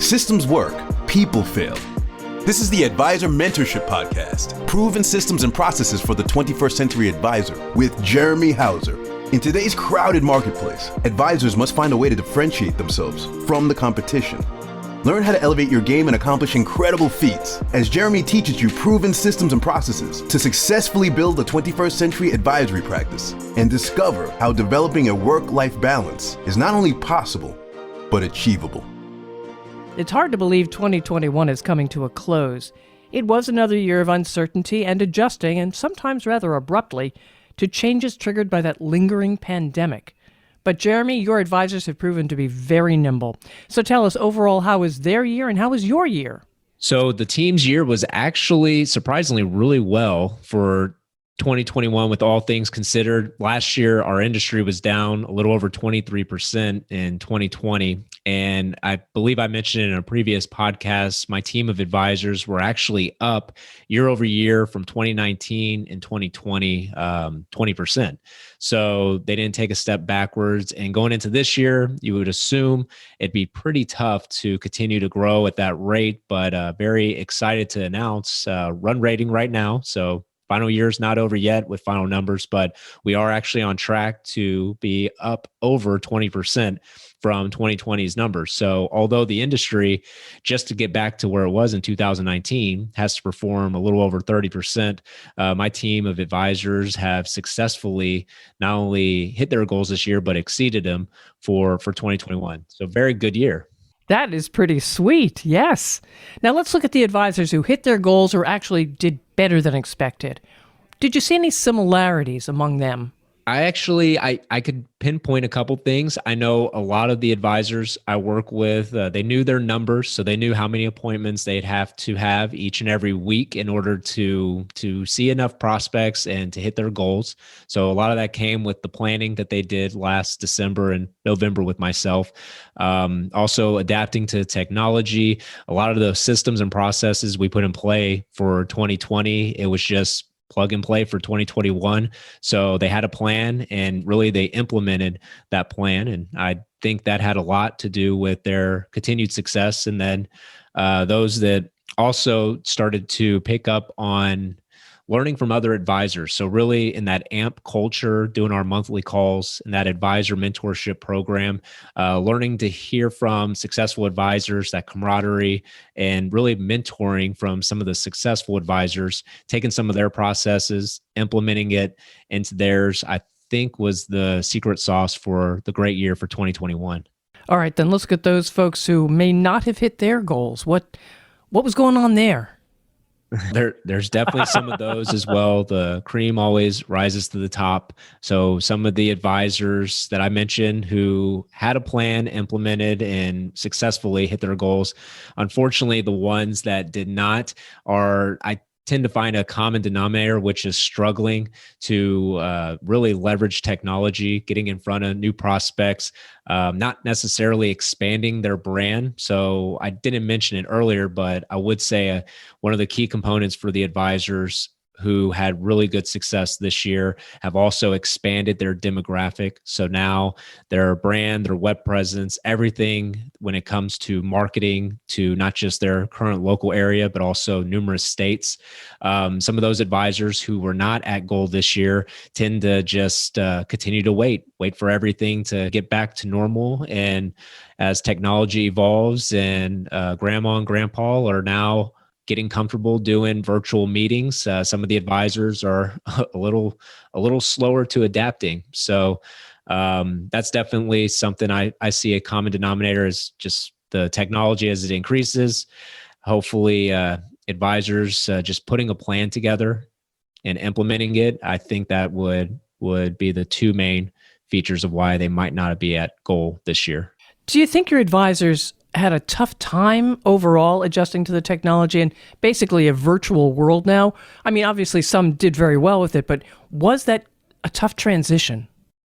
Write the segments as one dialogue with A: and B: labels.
A: Systems work, people fail. This is the Advisor Mentorship Podcast, proven systems and processes for the 21st century advisor with Jeremy Jhouser. In today's crowded marketplace, advisors must find a way to differentiate themselves from the competition. Learn how to elevate your game and accomplish incredible feats as Jeremy teaches you proven systems and processes to successfully build a 21st century advisory practice and discover how developing a work-life balance is not only possible, but achievable.
B: It's hard to believe 2021 is coming to a close. It was another year of uncertainty and adjusting, and sometimes rather abruptly, to changes triggered by that lingering pandemic. But Jeremy, your advisors have proven to be very nimble. So tell us overall, how was their year and how was your year?
C: So the team's year was actually surprisingly really well for 2021 with all things considered. Last year, our industry was down a little over 23% in 2020. And I believe I mentioned in a previous podcast, my team of advisors were actually up year over year from 2019 and 2020, 20%. So they didn't take a step backwards. And going into this year, you would assume it'd be pretty tough to continue to grow at that rate, but very excited to announce run rating right now. So final year's not over yet with final numbers, but we are actually on track to be up over 20% from 2020's numbers. So although the industry, just to get back to where it was in 2019, has to perform a little over 30%, my team of advisors have successfully not only hit their goals this year, but exceeded them for 2021. So very good year.
B: That is pretty sweet, yes. Now let's look at the advisors who hit their goals or actually did better than expected. Did you see any similarities among them?
C: I could pinpoint a couple things. I know a lot of the advisors I work with, they knew their numbers, so they knew how many appointments they'd have to have each and every week in order to see enough prospects and to hit their goals. So a lot of that came with the planning that they did last December and November with myself. Also adapting to technology. A lot of the systems and processes we put in play for 2020, it was just plug and play for 2021. So they had a plan and really they implemented that plan. And I think that had a lot to do with their continued success. And then those that also started to pick up on learning from other advisors. So really in that AMP culture, doing our monthly calls in that advisor mentorship program, learning to hear from successful advisors, that camaraderie, and really mentoring from some of the successful advisors, taking some of their processes, implementing it into theirs, I think was the secret sauce for the great year for 2021.
B: All right, then let's look at those folks who may not have hit their goals. What was going on there?
C: There's definitely some of those as well. The cream always rises to the top. So some of the advisors that I mentioned who had a plan implemented and successfully hit their goals, unfortunately, the ones that did not I tend to find a common denominator, which is struggling to really leverage technology, getting in front of new prospects, not necessarily expanding their brand. So I didn't mention it earlier, but I would say one of the key components for the advisors who had really good success this year have also expanded their demographic. So now their brand, their web presence, everything when it comes to marketing to not just their current local area, but also numerous states. Some of those advisors who were not at goal this year tend to just continue to wait for everything to get back to normal. And as technology evolves and grandma and grandpa are now getting comfortable doing virtual meetings. Some of the advisors are a little slower to adapting. So that's definitely something I see a common denominator is just the technology as it increases. Hopefully advisors just putting a plan together and implementing it. I think that would be the two main features of why they might not be at goal this year.
B: Do you think your advisors had a tough time overall adjusting to the technology and basically a virtual world now? I mean, obviously some did very well with it, but was that a tough transition?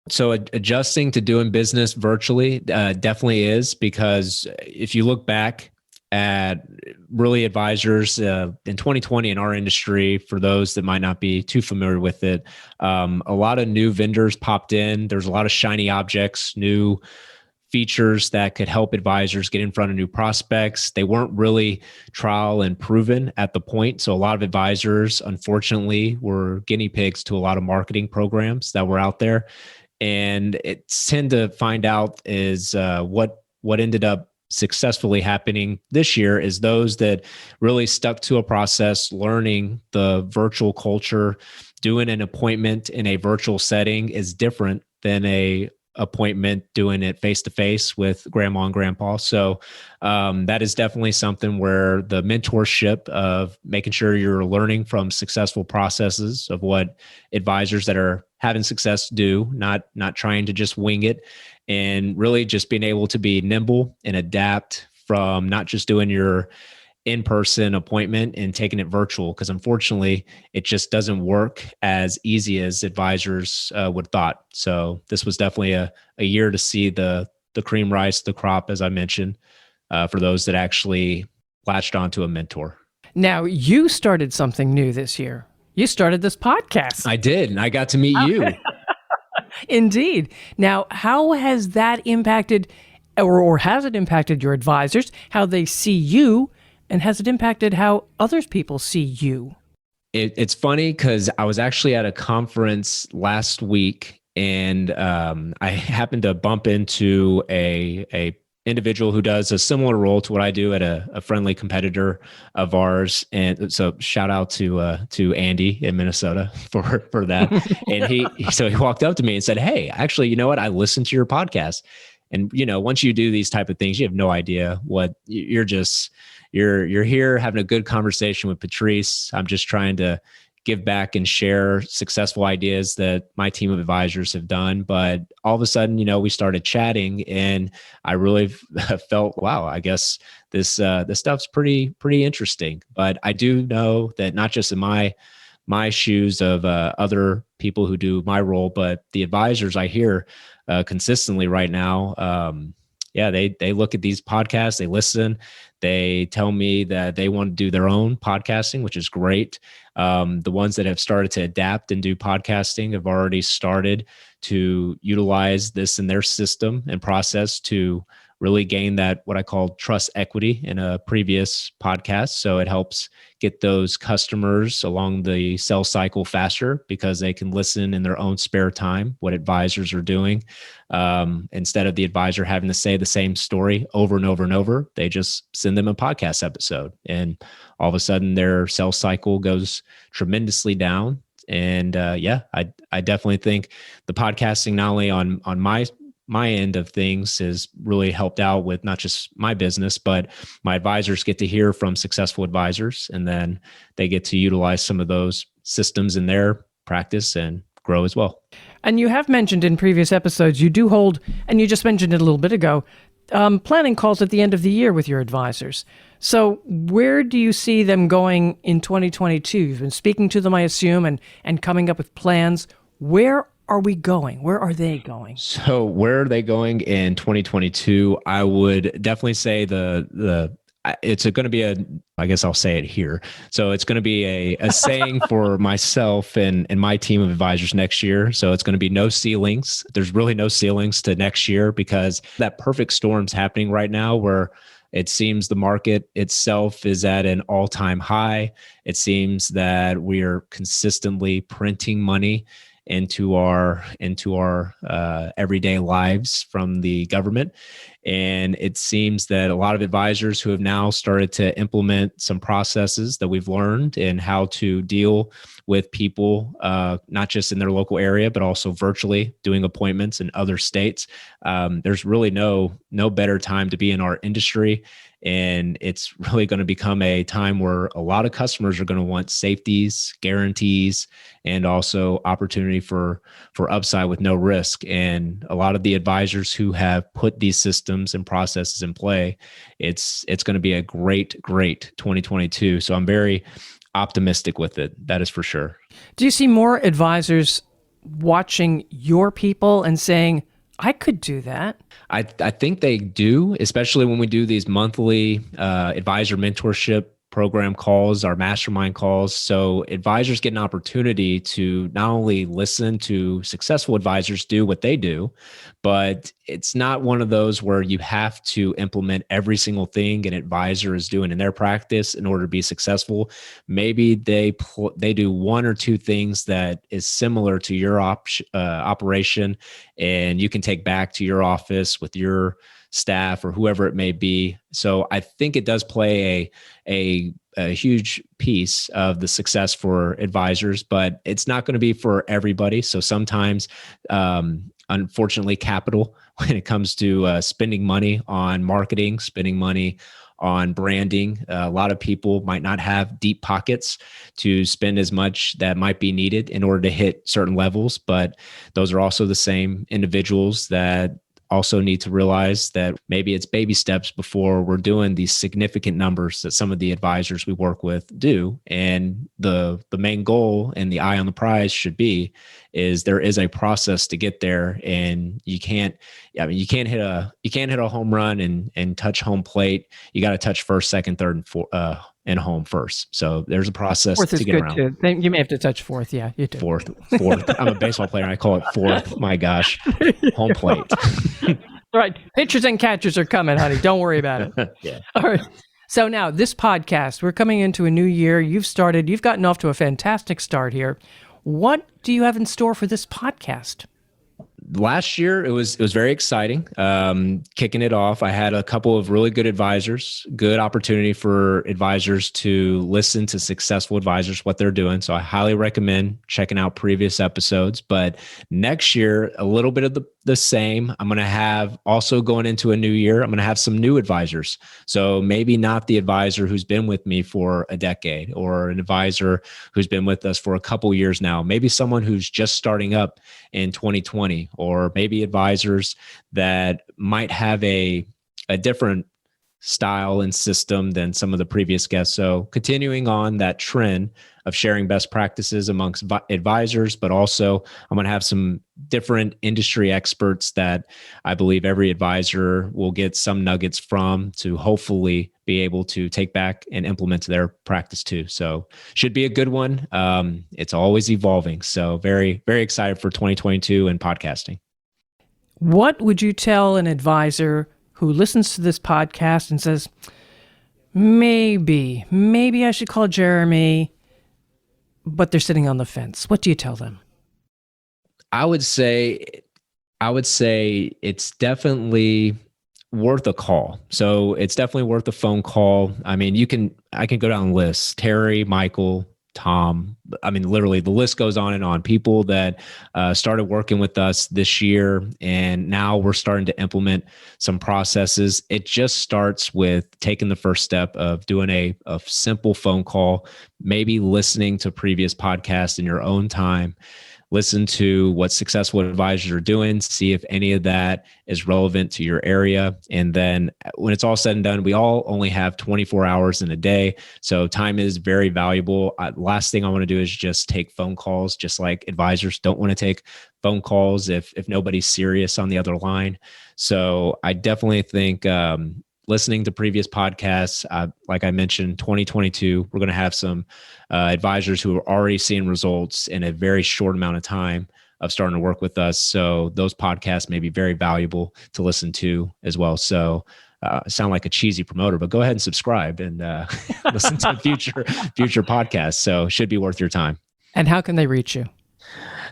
C: So adjusting to doing business virtually definitely is, because if you look back at really advisors in 2020 in our industry, for those that might not be too familiar with it, a lot of new vendors popped in. There's a lot of shiny objects, new features that could help advisors get in front of new prospects. They weren't really trial and proven at the point. So a lot of advisors, unfortunately, were guinea pigs to a lot of marketing programs that were out there. And it's tend to find out is what ended up successfully happening this year is those that really stuck to a process, learning the virtual culture, doing an appointment in a virtual setting is different than a appointment doing it face-to-face with grandma and grandpa. So that is definitely something where the mentorship of making sure you're learning from successful processes of what advisors that are having success do, not trying to just wing it, and really just being able to be nimble and adapt from not just doing your in-person appointment and taking it virtual, because unfortunately it just doesn't work as easy as advisors would have thought. So this was definitely a year to see the cream rise to the crop, as I mentioned, for those that actually latched onto a mentor.
B: Now, you started something new this year. You started this podcast.
C: I did, and I got to meet you.
B: Indeed. Now, how has that impacted, or has it impacted your advisors, how they see you, and has it impacted how other people see you?
C: It's funny because I was actually at a conference last week, and I happened to bump into a individual who does a similar role to what I do at a friendly competitor of ours. And so shout out to Andy in Minnesota for that. And he walked up to me and said, "Hey, actually, you know what? I listened to your podcast." And, once you do these type of things, you have no idea what you're here having a good conversation with Patrice. I'm just trying to give back and share successful ideas that my team of advisors have done. But all of a sudden, we started chatting, and I really felt, wow, I guess this stuff's pretty interesting. But I do know that not just in my shoes of other people who do my role, but the advisors I hear consistently right now, they look at these podcasts, they listen, they tell me that they want to do their own podcasting, which is great. The ones that have started to adapt and do podcasting have already started to utilize this in their system and process to really gain that, what I call trust equity in a previous podcast. So it helps get those customers along the sales cycle faster because they can listen in their own spare time what advisors are doing. Instead of the advisor having to say the same story over and over and over, they just send them a podcast episode. And all of a sudden their sales cycle goes tremendously down. And I definitely think the podcasting, not only on my end of things, has really helped out with not just my business, but my advisors get to hear from successful advisors, and then they get to utilize some of those systems in their practice and grow as well.
B: And you have mentioned in previous episodes, you do hold, and you just mentioned it a little bit ago, planning calls at the end of the year with your advisors. So where do you see them going in 2022? You've been speaking to them, I assume, and coming up with plans. Where are we going? Where are they going?
C: So where are they going in 2022? I would definitely say it's going to be I guess I'll say it here. So it's going to be a saying for myself and my team of advisors next year. So it's going to be no ceilings. There's really no ceilings to next year because that perfect storm's happening right now where it seems the market itself is at an all-time high. It seems that we are consistently printing money into our everyday lives from the government. And it seems that a lot of advisors who have now started to implement some processes that we've learned in how to deal with people, not just in their local area, but also virtually doing appointments in other states. There's really no better time to be in our industry. And it's really going to become a time where a lot of customers are going to want safeties, guarantees, and also opportunity for upside with no risk. And a lot of the advisors who have put these systems and processes in play, it's going to be a great 2022. So I'm very optimistic with it. That is for sure.
B: Do you see more advisors watching your people and saying, I could do that?
C: I think they do, especially when we do these monthly advisor mentorship program calls, our mastermind calls. So advisors get an opportunity to not only listen to successful advisors do what they do, but it's not one of those where you have to implement every single thing an advisor is doing in their practice in order to be successful. Maybe they do one or two things that is similar to your operation, and you can take back to your office with your staff or whoever it may be. So I think it does play a huge piece of the success for advisors, but it's not going to be for everybody. So sometimes, unfortunately, capital, when it comes to spending money on marketing, spending money on branding, a lot of people might not have deep pockets to spend as much that might be needed in order to hit certain levels. But those are also the same individuals that also need to realize that maybe it's baby steps before we're doing these significant numbers that some of the advisors we work with do. And the main goal and the eye on the prize should be is there is a process to get there, and you can't hit a home run and touch home plate. You got to touch first, second, third, and fourth, and home first. So there's a process
B: fourth
C: to get around.
B: Fourth is good too. You may have to touch fourth. Yeah, you do.
C: Fourth. I'm a baseball player. I call it fourth. My gosh, home plate.
B: All right, pitchers and catchers are coming, honey. Don't worry about it.
C: Yeah.
B: All right. So now this podcast, we're coming into a new year. You've gotten off to a fantastic start here. What do you have in store for this podcast?
C: Last year, it was very exciting. Kicking it off, I had a couple of really good advisors, good opportunity for advisors to listen to successful advisors, what they're doing. So I highly recommend checking out previous episodes. But next year, a little bit of the same. I'm going to have also going into a new year, I'm going to have some new advisors. So maybe not the advisor who's been with me for a decade or an advisor who's been with us for a couple years now. Maybe someone who's just starting up in 2020, or maybe advisors that might have a different style and system than some of the previous guests. So continuing on that trend of sharing best practices amongst advisors, but also I'm going to have some different industry experts that I believe every advisor will get some nuggets from to hopefully be able to take back and implement to their practice too. So should be a good one. It's always evolving. So very, very excited for 2022 and podcasting.
B: What would you tell an advisor who listens to this podcast and says, maybe I should call Jeremy, but they're sitting on the fence? What do you tell them?
C: I would say it's definitely worth a call. So it's definitely worth a phone call. I mean, I can go down lists: Terry, Michael, Tom. I mean, literally the list goes on and on. People that started working with us this year, and now we're starting to implement some processes. It just starts with taking the first step of doing a simple phone call, maybe listening to previous podcasts in your own time. Listen to what successful advisors are doing, see if any of that is relevant to your area. And then when it's all said and done, we all only have 24 hours in a day. So time is very valuable. Last thing I want to do is just take phone calls, just like advisors don't want to take phone calls if nobody's serious on the other line. So I definitely think listening to previous podcasts, like I mentioned, 2022, we're going to have some advisors who are already seeing results in a very short amount of time of starting to work with us. So those podcasts may be very valuable to listen to as well. So sound like a cheesy promoter, but go ahead and subscribe and listen to future podcasts. So should be worth your time.
B: And how can they reach you?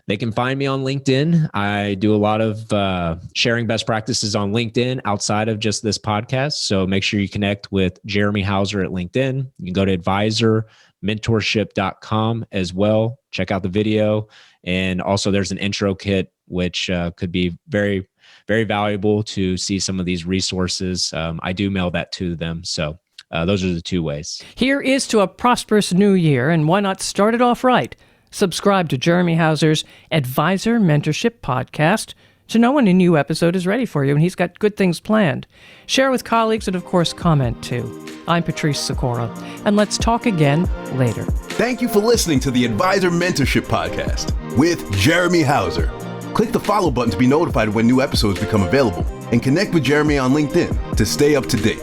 C: They can find me on LinkedIn. I do a lot of sharing best practices on LinkedIn outside of just this podcast. So make sure you connect with Jeremy Jhouser at LinkedIn. You can go to advisormentorship.com as well. Check out the video. And also there's an intro kit, which could be very, very valuable to see some of these resources. I do mail that to them. So those are the two ways.
B: Here is to a prosperous new year, and why not start it off right? Subscribe to Jeremy Jhouser's Advisor Mentorship Podcast to know when a new episode is ready for you, and he's got good things planned. Share with colleagues and, of course, comment too. I'm Patrice Sikora, and let's talk again later.
A: Thank you for listening to the Advisor Mentorship Podcast with Jeremy Jhouser. Click the follow button to be notified when new episodes become available, and connect with Jeremy on LinkedIn to stay up to date.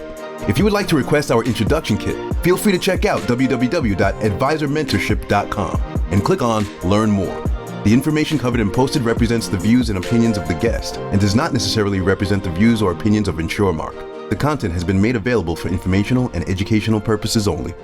A: If you would like to request our introduction kit, feel free to check out www.advisormentorship.com and click on Learn More. The information covered and posted represents the views and opinions of the guest and does not necessarily represent the views or opinions of InsurMark. The content has been made available for informational and educational purposes only.